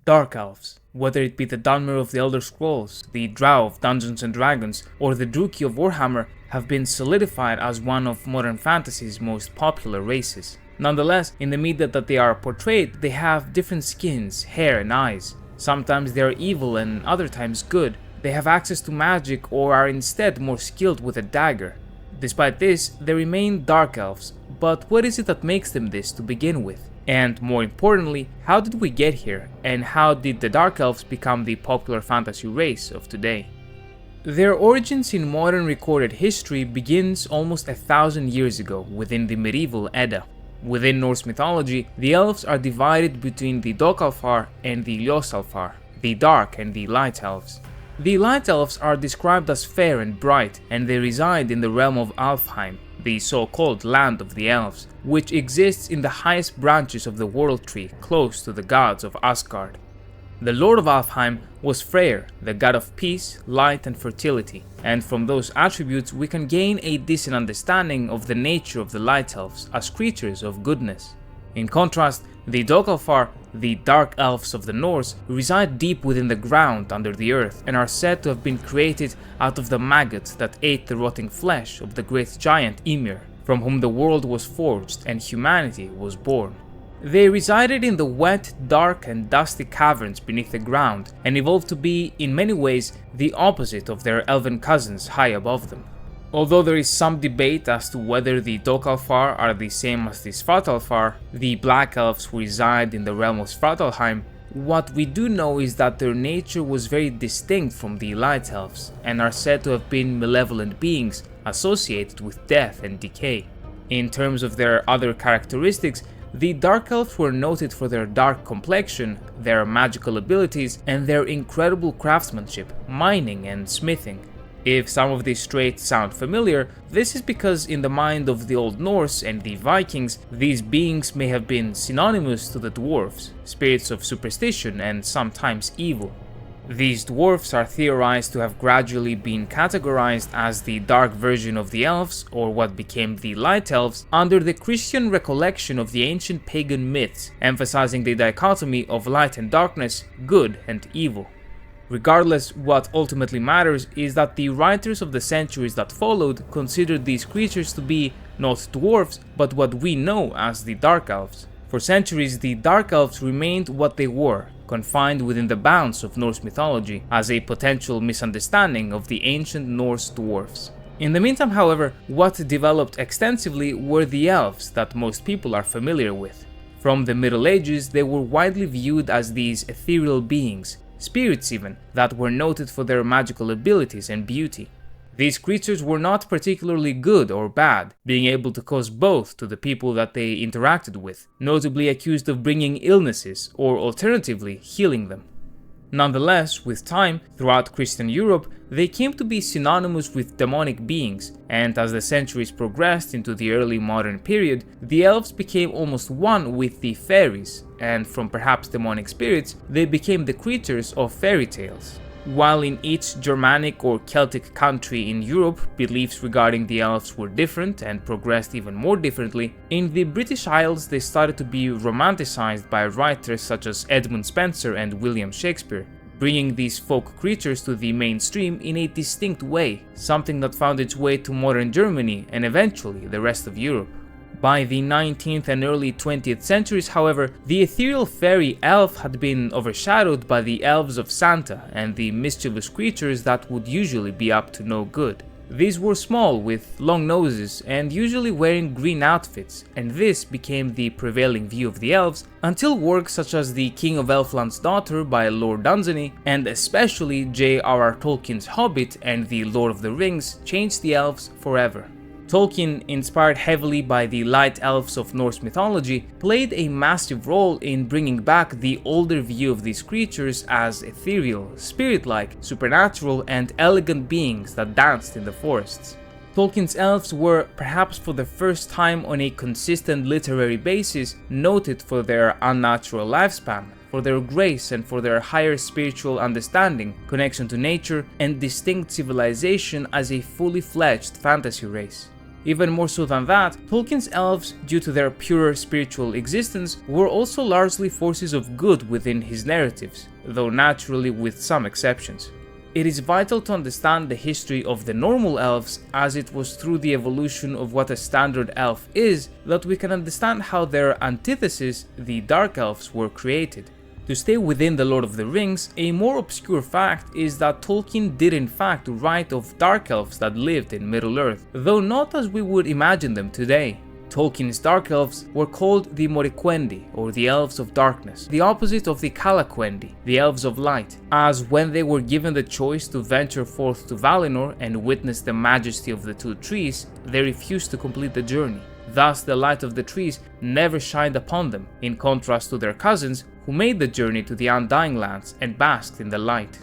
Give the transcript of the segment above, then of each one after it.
Dark Elves, whether it be the Dunmer of the Elder Scrolls, the Drow of Dungeons & Dragons, or the Druchii of Warhammer, have been solidified as one of modern fantasy's most popular races. Nonetheless, in the media that they are portrayed, they have different skins, hair and eyes. Sometimes they are evil and other times good. They have access to magic or are instead more skilled with a dagger. Despite this, they remain Dark Elves, but what is it that makes them this to begin with? And more importantly, how did we get here, and how did the Dark Elves become the popular fantasy race of today? Their origins in modern recorded history begins almost 1,000 years ago within the medieval Edda. Within Norse mythology, the elves are divided between the Dökkalfar and the Ljósalfar, the dark and the light elves. The light elves are described as fair and bright, and they reside in the realm of Alfheim, the so-called land of the elves, which exists in the highest branches of the world tree close to the gods of Asgard. The lord of Alfheim was Freyr, the god of peace, light and fertility, and from those attributes we can gain a decent understanding of the nature of the light elves as creatures of goodness. In contrast, the Dökkalfar, the Dark Elves of the Norse, reside deep within the ground under the earth and are said to have been created out of the maggots that ate the rotting flesh of the great giant Ymir, from whom the world was forged and humanity was born. They resided in the wet, dark and dusty caverns beneath the ground and evolved to be, in many ways, the opposite of their elven cousins high above them. Although there is some debate as to whether the Dökkalfar are the same as the Svartalfar, the Black Elves who reside in the realm of Svartalheim, what we do know is that their nature was very distinct from the Light Elves and are said to have been malevolent beings associated with death and decay. In terms of their other characteristics, the Dark Elves were noted for their dark complexion, their magical abilities, and their incredible craftsmanship, mining and smithing. If some of these traits sound familiar, this is because in the mind of the Old Norse and the Vikings, these beings may have been synonymous to the dwarves, spirits of superstition and sometimes evil. These dwarfs are theorized to have gradually been categorized as the dark version of the elves, or what became the light elves, under the Christian recollection of the ancient pagan myths, emphasizing the dichotomy of light and darkness, good and evil. Regardless, what ultimately matters is that the writers of the centuries that followed considered these creatures to be not dwarfs, but what we know as the Dark Elves. For centuries, the Dark Elves remained what they were, confined within the bounds of Norse mythology, as a potential misunderstanding of the ancient Norse dwarfs. In the meantime, however, what developed extensively were the elves that most people are familiar with. From the Middle Ages, they were widely viewed as these ethereal beings, spirits even, that were noted for their magical abilities and beauty. These creatures were not particularly good or bad, being able to cause both to the people that they interacted with, notably accused of bringing illnesses or alternatively healing them. Nonetheless, with time, throughout Christian Europe, they came to be synonymous with demonic beings, and as the centuries progressed into the early modern period, the elves became almost one with the fairies, and from perhaps demonic spirits, they became the creatures of fairy tales. While in each Germanic or Celtic country in Europe, beliefs regarding the elves were different and progressed even more differently, in the British Isles they started to be romanticized by writers such as Edmund Spenser and William Shakespeare, bringing these folk creatures to the mainstream in a distinct way, something that found its way to modern Germany and eventually the rest of Europe. By the 19th and early 20th centuries, however, the ethereal fairy elf had been overshadowed by the elves of Santa and the mischievous creatures that would usually be up to no good. These were small, with long noses, and usually wearing green outfits, and this became the prevailing view of the elves until works such as The King of Elfland's Daughter by Lord Dunsany, and especially J.R.R. Tolkien's Hobbit and The Lord of the Rings changed the elves forever. Tolkien, inspired heavily by the Light Elves of Norse mythology, played a massive role in bringing back the older view of these creatures as ethereal, spirit-like, supernatural, and elegant beings that danced in the forests. Tolkien's elves were, perhaps for the first time on a consistent literary basis, noted for their unnatural lifespan, for their grace and for their higher spiritual understanding, connection to nature, and distinct civilization as a fully fledged fantasy race. Even more so than that, Tolkien's elves, due to their pure spiritual existence, were also largely forces of good within his narratives, though naturally with some exceptions. It is vital to understand the history of the normal elves, as it was through the evolution of what a standard elf is that we can understand how their antithesis, the Dark Elves, were created. To stay within the Lord of the Rings, a more obscure fact is that Tolkien did in fact write of Dark Elves that lived in Middle-earth, though not as we would imagine them today. Tolkien's Dark Elves were called the Moriquendi, or the Elves of Darkness, the opposite of the Calaquendi, the Elves of Light, as when they were given the choice to venture forth to Valinor and witness the majesty of the two trees, they refused to complete the journey. Thus the light of the trees never shined upon them, in contrast to their cousins who made the journey to the Undying Lands and basked in the light.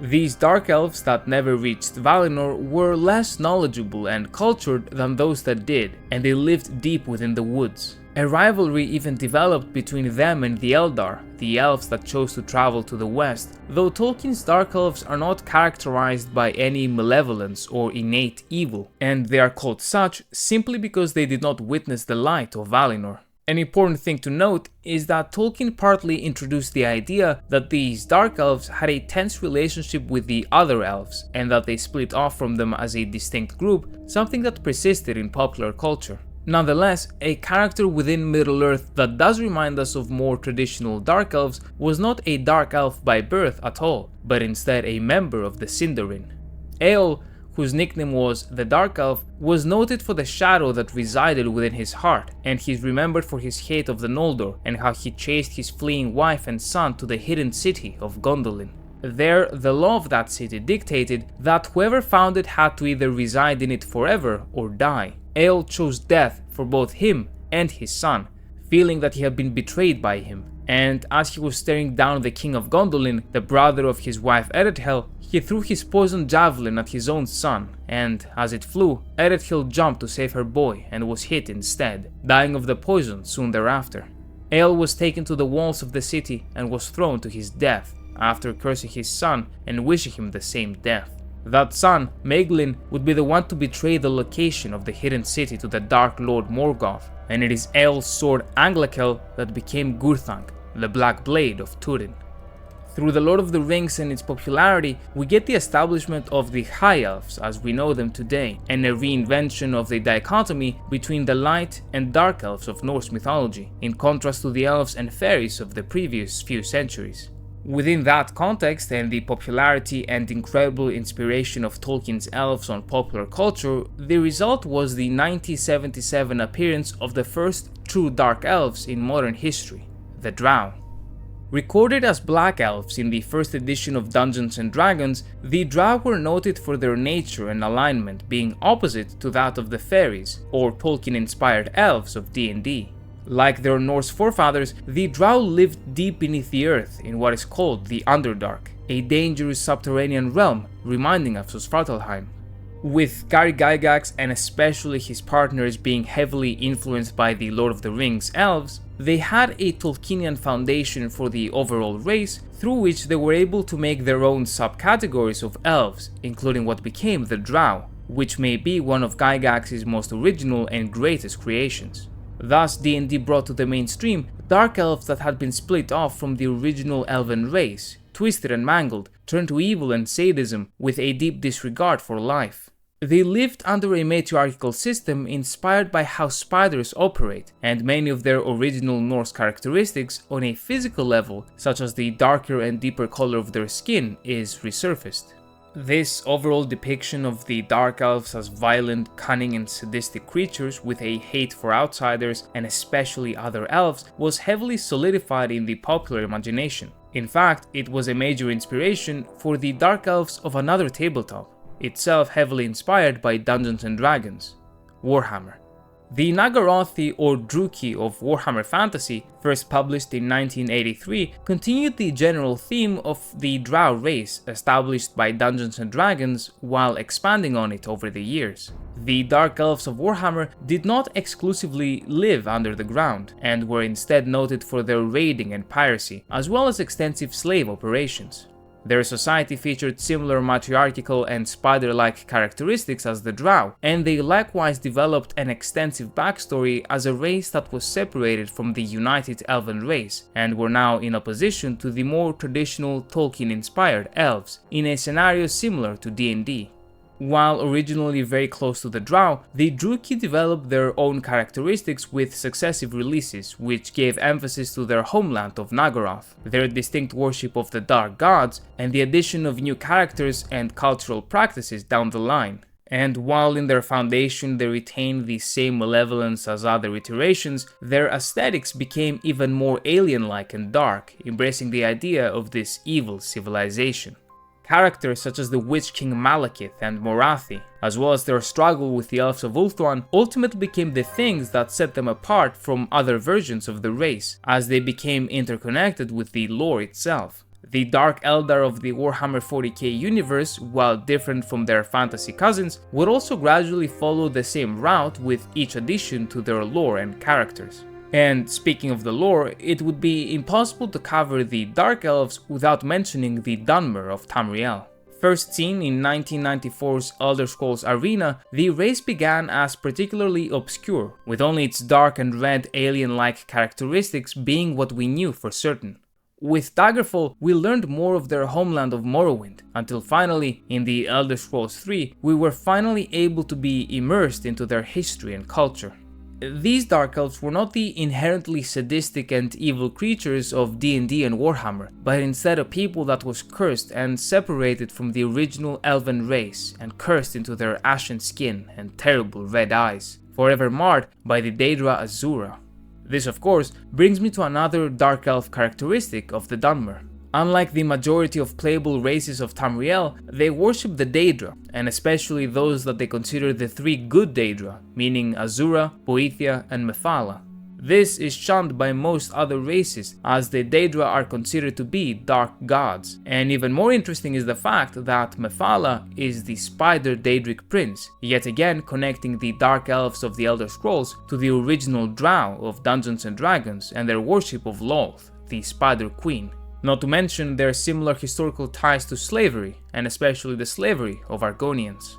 These Dark Elves that never reached Valinor were less knowledgeable and cultured than those that did, and they lived deep within the woods. A rivalry even developed between them and the Eldar, the elves that chose to travel to the west, though Tolkien's Dark Elves are not characterized by any malevolence or innate evil, and they are called such simply because they did not witness the light of Valinor. An important thing to note is that Tolkien partly introduced the idea that these Dark Elves had a tense relationship with the other elves, and that they split off from them as a distinct group, something that persisted in popular culture. Nonetheless, a character within Middle-earth that does remind us of more traditional Dark Elves was not a Dark Elf by birth at all, but instead a member of the Sindarin. Eöl, whose nickname was the Dark Elf, was noted for the shadow that resided within his heart, and he is remembered for his hate of the Noldor and how he chased his fleeing wife and son to the hidden city of Gondolin. There, the law of that city dictated that whoever found it had to either reside in it forever or die. Eöl chose death for both him and his son, feeling that he had been betrayed by him, and as he was staring down the king of Gondolin, the brother of his wife Eredhel, he threw his poisoned javelin at his own son, and as it flew, Eredhil jumped to save her boy and was hit instead, dying of the poison soon thereafter. Eöl was taken to the walls of the city and was thrown to his death, after cursing his son and wishing him the same death. That son, Maeglin, would be the one to betray the location of the hidden city to the Dark Lord Morgoth, and it is Eöl's sword Anglakel that became Gurthang, the Black Blade of Túrin. Through the Lord of the Rings and its popularity, we get the establishment of the High Elves as we know them today, and a reinvention of the dichotomy between the Light and Dark Elves of Norse mythology, in contrast to the Elves and Fairies of the previous few centuries. Within that context and the popularity and incredible inspiration of Tolkien's elves on popular culture, the result was the 1977 appearance of the first true Dark Elves in modern history, the Drow. Recorded as Black Elves in the first edition of Dungeons & Dragons, the Drow were noted for their nature and alignment being opposite to that of the Fairies, or Tolkien-inspired elves of D&D. Like their Norse forefathers, the Drow lived deep beneath the earth in what is called the Underdark, a dangerous subterranean realm reminding us of Svartalfheim. With Gary Gygax and especially his partners being heavily influenced by the Lord of the Rings elves, they had a Tolkienian foundation for the overall race through which they were able to make their own subcategories of elves, including what became the Drow, which may be one of Gygax's most original and greatest creations. Thus, D&D brought to the mainstream Dark Elves that had been split off from the original elven race, twisted and mangled, turned to evil and sadism with a deep disregard for life. They lived under a matriarchal system inspired by how spiders operate, and many of their original Norse characteristics on a physical level, such as the darker and deeper color of their skin, is resurfaced. This overall depiction of the Dark Elves as violent, cunning and sadistic creatures with a hate for outsiders and especially other elves was heavily solidified in the popular imagination. In fact, it was a major inspiration for the Dark Elves of another tabletop, itself heavily inspired by Dungeons & Dragons, Warhammer. The Nagarothi or Druchii of Warhammer Fantasy, first published in 1983, continued the general theme of the Drow race established by Dungeons & Dragons while expanding on it over the years. The Dark Elves of Warhammer did not exclusively live under the ground, and were instead noted for their raiding and piracy, as well as extensive slave operations. Their society featured similar matriarchal and spider-like characteristics as the Drow, and they likewise developed an extensive backstory as a race that was separated from the united elven race, and were now in opposition to the more traditional Tolkien-inspired elves, in a scenario similar to D&D. While originally very close to the Drow, the Druchii developed their own characteristics with successive releases, which gave emphasis to their homeland of Naggaroth, their distinct worship of the Dark Gods, and the addition of new characters and cultural practices down the line. And while in their foundation they retained the same malevolence as other iterations, their aesthetics became even more alien-like and dark, embracing the idea of this evil civilization. Characters such as the Witch King Malekith and Morathi, as well as their struggle with the Elves of Ulthuan, ultimately became the things that set them apart from other versions of the race, as they became interconnected with the lore itself. The Dark Eldar of the Warhammer 40k universe, while different from their fantasy cousins, would also gradually follow the same route with each addition to their lore and characters. And speaking of the lore, it would be impossible to cover the Dark Elves without mentioning the Dunmer of Tamriel. First seen in 1994's Elder Scrolls Arena, the race began as particularly obscure, with only its dark and red alien-like characteristics being what we knew for certain. With Daggerfall, we learned more of their homeland of Morrowind, until finally, in the Elder Scrolls 3, we were finally able to be immersed into their history and culture. These Dark Elves were not the inherently sadistic and evil creatures of D&D and Warhammer, but instead a people that was cursed and separated from the original elven race and cursed into their ashen skin and terrible red eyes, forever marred by the Daedra Azura. This of course brings me to another Dark Elf characteristic of the Dunmer. Unlike the majority of playable races of Tamriel, they worship the Daedra, and especially those that they consider the three good Daedra, meaning Azura, Boethia, and Mephala. This is shunned by most other races, as the Daedra are considered to be dark gods, and even more interesting is the fact that Mephala is the Spider Daedric Prince, yet again connecting the Dark Elves of the Elder Scrolls to the original Drow of Dungeons & Dragons and their worship of Lolth, the Spider Queen. Not to mention their similar historical ties to slavery, and especially the slavery of Argonians.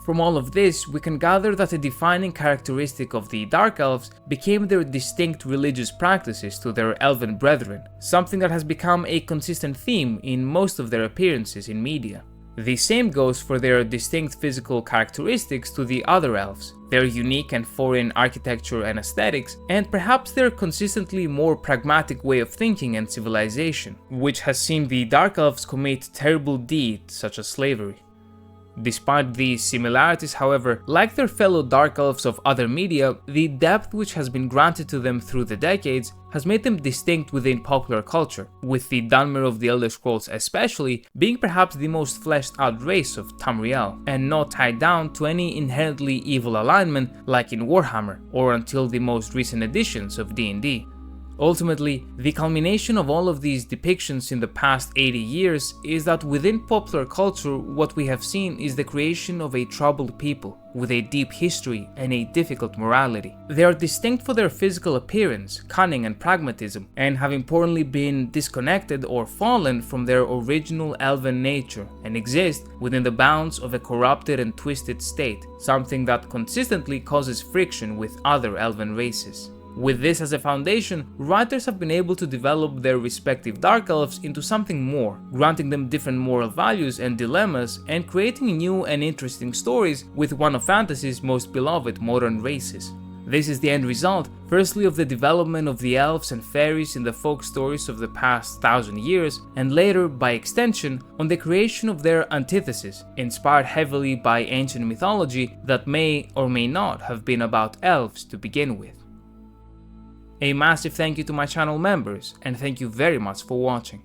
From all of this, we can gather that a defining characteristic of the Dark Elves became their distinct religious practices to their elven brethren, something that has become a consistent theme in most of their appearances in media. The same goes for their distinct physical characteristics to the other elves, their unique and foreign architecture and aesthetics, and perhaps their consistently more pragmatic way of thinking and civilization, which has seen the Dark Elves commit terrible deeds such as slavery. Despite these similarities, however, like their fellow Dark Elves of other media, the depth which has been granted to them through the decades has made them distinct within popular culture, with the Dunmer of the Elder Scrolls especially being perhaps the most fleshed out race of Tamriel, and not tied down to any inherently evil alignment like in Warhammer, or until the most recent editions of D&D. Ultimately, the culmination of all of these depictions in the past 80 years is that within popular culture what we have seen is the creation of a troubled people, with a deep history and a difficult morality. They are distinct for their physical appearance, cunning and pragmatism, and have importantly been disconnected or fallen from their original elven nature and exist within the bounds of a corrupted and twisted state, something that consistently causes friction with other elven races. With this as a foundation, writers have been able to develop their respective Dark Elves into something more, granting them different moral values and dilemmas, and creating new and interesting stories with one of fantasy's most beloved modern races. This is the end result, firstly of the development of the elves and fairies in the folk stories of the past 1000 years, and later, by extension, on the creation of their antithesis, inspired heavily by ancient mythology that may or may not have been about elves to begin with. A massive thank you to my channel members, and thank you very much for watching.